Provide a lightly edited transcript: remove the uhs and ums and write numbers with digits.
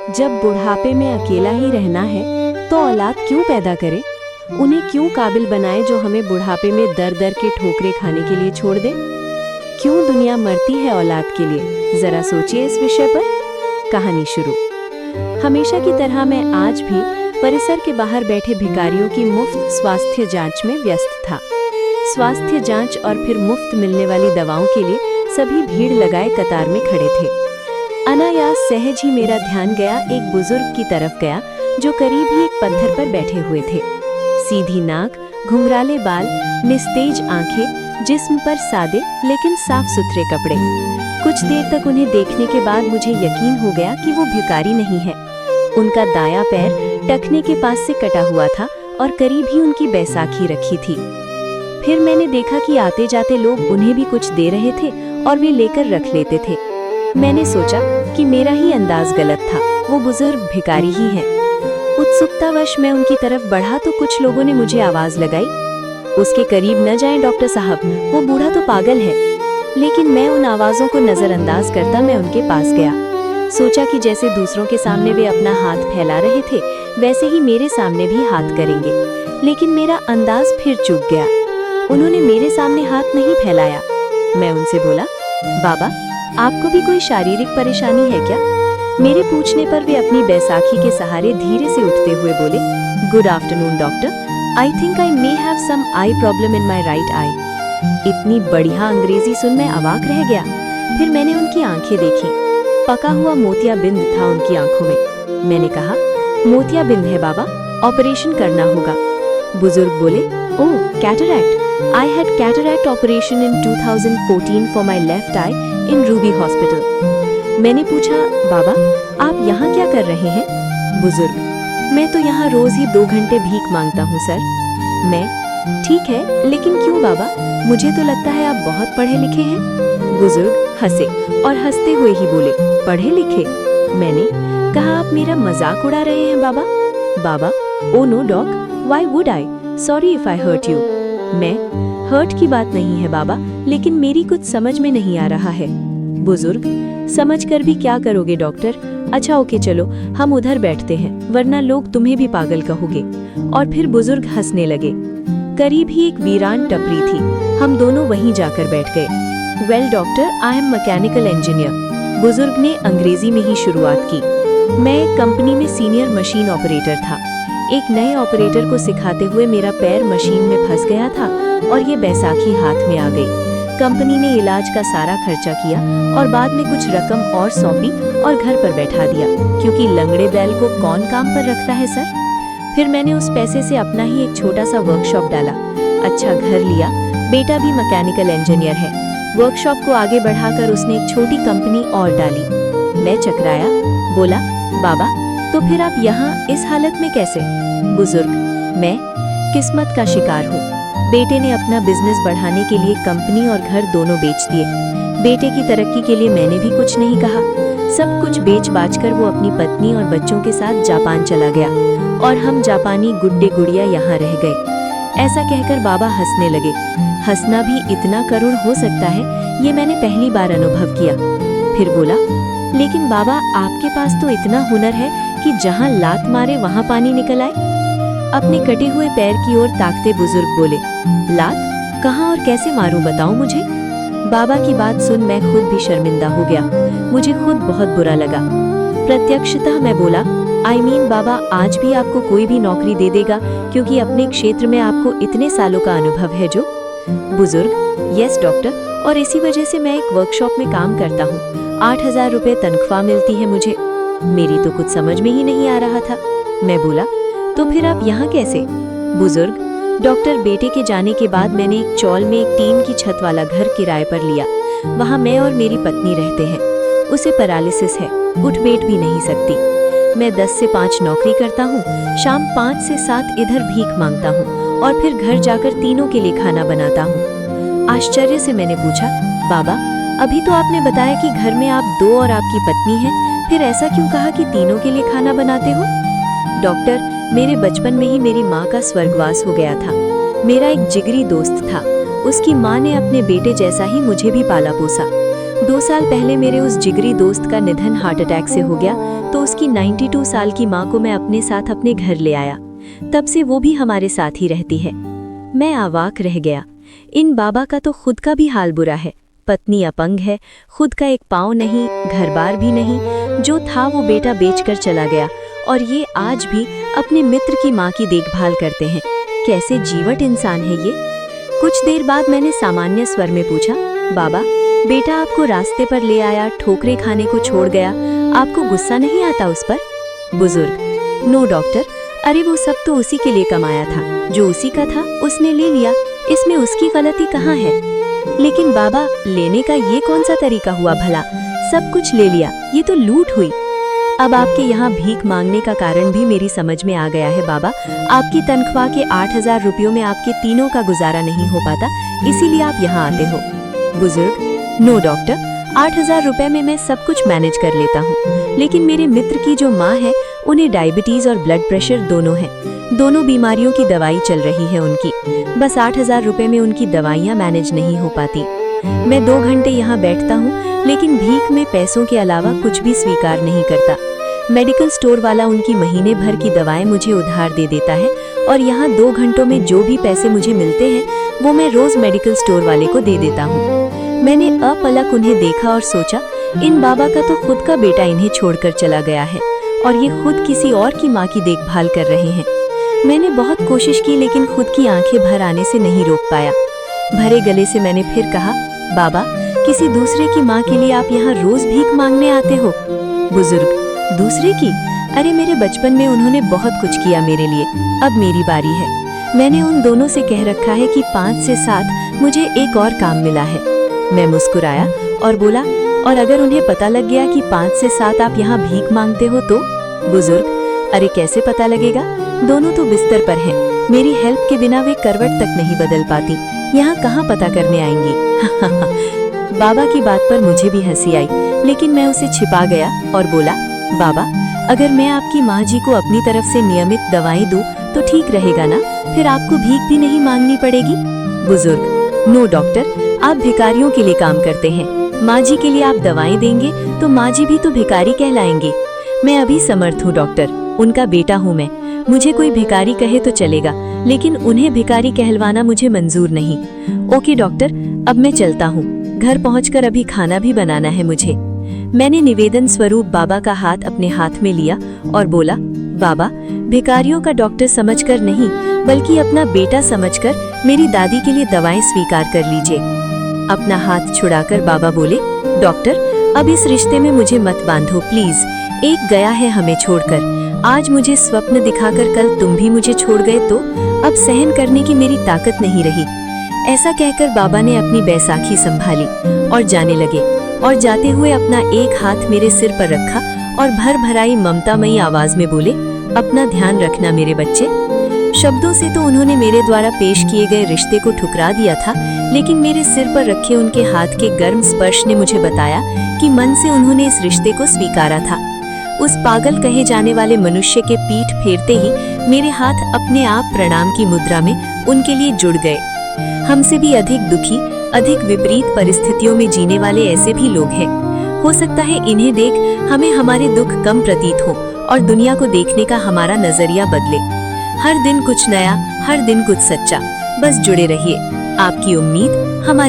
जब बुढ़ापे में अकेला ही रहना है तो औलाद क्यों पैदा करे? उन्हें क्यों काबिल बनाए जो हमें बुढ़ापे में दर दर के ठोकरे खाने के लिए छोड़ दे? क्यों दुनिया मरती है औलाद के लिए? जरा सोचिए इस विषय पर। कहानी शुरू। हमेशा की तरह मैं आज भी परिसर के बाहर बैठे भिखारियों की मुफ्त स्वास्थ्य जांच में व्यस्त था। स्वास्थ्य जांच और फिर मुफ्त मिलने वाली दवाओं के लिए सभी भीड़ लगाए कतार में खड़े थे। अनायास सहज ही मेरा ध्यान गया एक बुजुर्ग की तरफ गया जो करीब ही एक पत्थर पर बैठे हुए थे। सीधी नाक, घुंघराले बाल, निस्तेज आंखें, जिस्म पर सादे लेकिन साफ सुथरे कपड़े। कुछ देर तक उन्हें देखने के बाद मुझे यकीन हो गया कि वो भिखारी नहीं है। उनका दायां पैर टखने के पास से कटा हुआ था और करीब ही उनकी बैसाखी रखी थी। फिर मैंने देखा कि आते जाते लोग उन्हें भी कुछ दे रहे थे और वे लेकर रख लेते थे। मैंने सोचा कि मेरा ही अंदाज गलत था, वो बुजुर्ग भिखारी ही हैं। उत्सुकतावश मैं उनकी तरफ बढ़ा तो कुछ लोगों ने मुझे आवाज लगाई, उसके करीब न जाएं डॉक्टर साहब, वो बूढ़ा तो पागल है। लेकिन मैं उन आवाजों को नजरअंदाज करता मैं उनके पास गया। सोचा कि जैसे दूसरों के सामने वे अपना हाथ फैला रहे थे वैसे ही मेरे सामने भी हाथ करेंगे। लेकिन मेरा अंदाज फिर चूक गया। उन्होंने मेरे सामने हाथ नहीं फैलाया। मैं उनसे बोला, बाबा आपको भी कोई शारीरिक परेशानी है क्या? मेरे पूछने पर वे अपनी बैसाखी के सहारे धीरे से उठते हुए बोले, good afternoon doctor, I think I may have some eye problem in my right eye. इतनी बढ़िया अंग्रेजी सुन मैं अवाक रह गया। फिर मैंने उनकी आंखें देखी। पका हुआ मोतियाबिंद था उनकी आंखों में। मैंने कहा, मोतियाबिंद है बाबा, ऑपरेशन करना होगा। बुजुर्ग बोले, ओह cataract, I had cataract operation in 2014 for my left eye in Ruby Hospital. मैंने पूछा, बाबा आप यहाँ क्या कर रहे हैं? बुजुर्ग, मैं तो यहाँ रोज ही 2 घंटे भीख मांगता हूँ सर। मैं, ठीक है लेकिन क्यों बाबा, मुझे तो लगता है आप बहुत पढ़े लिखे हैं। बुजुर्ग हंसे और हंसते हुए ही बोले, पढ़े लिखे? मैंने कहा, आप मेरा मजाक उड़ा रहे हैं बाबा। बाबा, oh no dog, why would I, sorry if I hurt you. मैं, हर्ट की बात नहीं है बाबा, लेकिन मेरी कुछ समझ में नहीं आ रहा है। बुजुर्ग, समझ कर भी क्या करोगे डॉक्टर? अच्छा ओके चलो हम उधर बैठते हैं, वरना लोग तुम्हें भी पागल कहोगे। और फिर बुजुर्ग हंसने लगे। करीब ही एक वीरान टपरी थी, हम दोनों वहीं जाकर बैठ गए। Well doctor, I am mechanical engineer, बुजुर्ग ने अंग्रेजी में ही शुरुआत की। मैं एक कंपनी में सीनियर मशीन ऑपरेटर था। एक नए ऑपरेटर को सिखाते हुए मेरा पैर मशीन में फंस गया था और ये बैसाखी हाथ में आ गई। कंपनी ने इलाज का सारा खर्चा किया और बाद में कुछ रकम और सौंपी और घर पर बैठा दिया, क्योंकि लंगड़े बैल को कौन काम पर रखता है सर। फिर मैंने उस पैसे से अपना ही एक छोटा सा वर्कशॉप डाला, अच्छा घर लिया। बेटा भी मैकेनिकल इंजीनियर है। वर्कशॉप को आगे बढ़ाकर उसने एक छोटी कंपनी और डाली। मैं चकराया, बोला, बाबा तो फिर आप यहाँ इस हालत में कैसे? बुजुर्ग, मैं किस्मत का शिकार हूँ। बेटे ने अपना बिजनेस बढ़ाने के लिए कंपनी और घर दोनों बेच दिए। बेटे की तरक्की के लिए मैंने भी कुछ नहीं कहा। सब कुछ बेच बाच कर वो अपनी पत्नी और बच्चों के साथ जापान चला गया और हम जापानी गुड्डे गुड़िया यहाँ रह गए। ऐसा कहकर बाबा हंसने लगे। हंसना भी इतना करुण हो सकता है, ये मैंने पहली बार अनुभव किया। फिर बोला, लेकिन बाबा आपके पास तो इतना हुनर है कि जहाँ लात मारे वहाँ पानी निकल आए। अपने कटे हुए पैर की ओर ताकते बुजुर्ग बोले, लात कहाँ और कैसे मारूं बताओ मुझे। बाबा की बात सुन मैं खुद भी शर्मिंदा हो गया। मुझे खुद बहुत बुरा लगा। प्रत्यक्षतः मैं बोला, आई मीन बाबा आज भी आपको कोई भी नौकरी दे देगा, क्योंकि अपने क्षेत्र में आपको इतने सालों का अनुभव है जो। बुजुर्ग, यस डॉक्टर, और इसी वजह से मैं एक वर्कशॉप में काम करता हूँ। 8,000 रुपए तनख्वाह मिलती है मुझे। मेरी तो कुछ समझ में ही नहीं आ रहा था। मैं बोला, तो फिर आप यहाँ कैसे? बुजुर्ग, डॉक्टर बेटे के जाने के बाद मैंने एक चौल में एक टीन की छत वाला घर किराए पर लिया। वहाँ मैं और मेरी पत्नी रहते हैं। उसे पैरालिसिस है, उठ बैठ भी नहीं सकती। मैं 10 से 5 नौकरी करता हूँ, शाम 5 से 7 इधर भीख मांगता हूँ और फिर घर जाकर तीनों के लिए खाना बनाता हूँ। आश्चर्य से मैंने पूछा, बाबा अभी तो आपने बताया कि घर में आप 2 और आपकी पत्नी हैं, फिर ऐसा क्यों कहा कि तीनों के लिए खाना बनाते हो? डॉक्टर, मेरे बचपन में ही मेरी माँ का स्वर्गवास हो गया था। मेरा एक जिगरी दोस्त था, उसकी माँ ने अपने बेटे जैसा ही मुझे भी पाला पोसा। 2 साल पहले मेरे उस जिगरी दोस्त का निधन हार्ट अटैक से हो गया, तो उसकी 92 साल की माँ को मैं अपने साथ अपने घर ले आया। तब से वो भी हमारे साथ ही रहती है। मैं अवाक रह गया। इन बाबा का तो खुद का भी हाल बुरा है। पत्नी अपंग है, खुद का एक पाँव नहीं, घर बार भी नहीं। जो था वो बेटा बेचकर चला गया, और ये आज भी अपने मित्र की माँ की देखभाल करते हैं। कैसे जीवट इंसान है ये। कुछ देर बाद मैंने सामान्य स्वर में पूछा, बाबा, बेटा आपको रास्ते पर ले आया, ठोकरे खाने को छोड़ गया, आपको गुस्सा नहीं आता उस पर? बुजुर्ग, नो डॉक्टर, अरे वो सब तो उसी के लिए कमाया था, जो उसी का था उसने ले लिया, इसमें उसकी गलती कहाँ है? लेकिन बाबा, लेने का ये कौन सा तरीका हुआ भला? सब कुछ ले लिया, ये तो लूट हुई। अब आपके यहाँ भीख मांगने का कारण भी मेरी समझ में आ गया है बाबा। आपकी तनख्वाह के 8,000 रुपयों में आपके तीनों का गुजारा नहीं हो पाता, इसीलिए आप यहाँ आते हो। बुजुर्ग, नो डॉक्टर, 8,000 रुपए में मैं सब कुछ मैनेज कर लेता हूँ, लेकिन मेरे मित्र की जो माँ है उन्हें डायबिटीज और ब्लड प्रेशर दोनों है। दोनों बीमारियों की दवाई चल रही है उनकी। बस 8,000 रुपए में उनकी दवाइयाँ मैनेज नहीं हो पाती। मैं 2 घंटे यहाँ बैठता हूँ, लेकिन भीख में पैसों के अलावा कुछ भी स्वीकार नहीं करता। मेडिकल स्टोर वाला उनकी महीने भर की दवाएं मुझे उधार दे देता है, और यहाँ 2 घंटों में जो भी पैसे मुझे मिलते हैं वो मैं रोज मेडिकल स्टोर वाले को दे देता हूँ। मैंने अपलक उन्हें देखा और सोचा, इन बाबा का तो खुद का बेटा इन्हें छोड़कर चला गया है, और ये खुद किसी और की माँ की देखभाल कर रहे हैं। मैंने बहुत कोशिश की, लेकिन खुद की आंखें भर आने से नहीं रोक पाया। भरे गले से मैंने फिर कहा, बाबा, किसी दूसरे की माँ के लिए आप यहाँ रोज भीख मांगने आते हो? बुजुर्ग, दूसरे की? अरे मेरे बचपन में उन्होंने बहुत कुछ किया मेरे लिए, अब मेरी बारी है। मैंने उन दोनों से कह रखा है कि 5 से 7 मुझे एक और काम मिला है। मैं मुस्कुराया और बोला, और अगर उन्हें पता लग गया कि 5 से 7 आप यहाँ भीख मांगते हो तो? बुजुर्ग, अरे कैसे पता लगेगा? दोनों तो बिस्तर पर हैं। मेरी हेल्प के बिना वे करवट तक नहीं बदल पाती, यहाँ कहाँ पता करने आएंगी? बाबा की बात पर मुझे भी हंसी आई, लेकिन मैं उसे छिपा गया और बोला, बाबा, अगर मैं आपकी माँ जी को अपनी तरफ से नियमित दवाएं दूं तो ठीक रहेगा ना? फिर आपको भीख भी नहीं मांगनी पड़ेगी। बुजुर्ग, नो डॉक्टर, आप भिखारियों के लिए काम करते हैं। माँ जी के लिए आप दवाएं देंगे तो माँ जी भी तो भिखारी कहलाएंगे। मैं अभी समर्थ हूँ डॉक्टर, उनका बेटा हूँ मैं। मुझे कोई भिखारी कहे तो चलेगा, लेकिन उन्हें भिखारी कहलवाना मुझे मंजूर नहीं। ओके डॉक्टर, अब मैं चलता हूँ। घर पहुँचकर अभी खाना भी बनाना है मुझे। मैंने निवेदन स्वरूप बाबा का हाथ अपने हाथ में लिया और बोला, बाबा, भिखारियों का डॉक्टर समझकर नहीं, बल्कि अपना बेटा समझकर मेरी दादी के लिए दवाएं स्वीकार कर लीजिए। अपना हाथ छुड़ाकर बाबा बोले, डॉक्टर, अब इस रिश्ते में मुझे मत बांधो प्लीज। एक गया है हमें छोड़कर। आज मुझे स्वप्न दिखाकर कल तुम भी मुझे छोड़ गए तो अब सहन करने की मेरी ताकत नहीं रही। ऐसा कहकर बाबा ने अपनी बैसाखी संभाली और जाने लगे, और जाते हुए अपना एक हाथ मेरे सिर पर रखा और भर भराई ममतामयी आवाज में बोले, अपना ध्यान रखना मेरे बच्चे। शब्दों से तो उन्होंने मेरे द्वारा पेश किए गए रिश्ते को ठुकरा दिया था, लेकिन मेरे सिर पर रखे उनके हाथ के गर्म स्पर्श ने मुझे बताया कि मन से उन्होंने इस रिश्ते को स्वीकारा था। उस पागल कहे जाने वाले मनुष्य के पीठ फेरते ही मेरे हाथ अपने आप प्रणाम की मुद्रा में उनके लिए जुड़ गए। हमसे भी अधिक दुखी, अधिक विपरीत परिस्थितियों में जीने वाले ऐसे भी लोग हैं। हो सकता है इन्हें देख हमें हमारे दुख कम प्रतीत हो और दुनिया को देखने का हमारा नजरिया बदले। हर दिन कुछ नया, हर दिन कुछ सच्चा। बस जुड़े रहिए। आपकी उम्मीद हमारी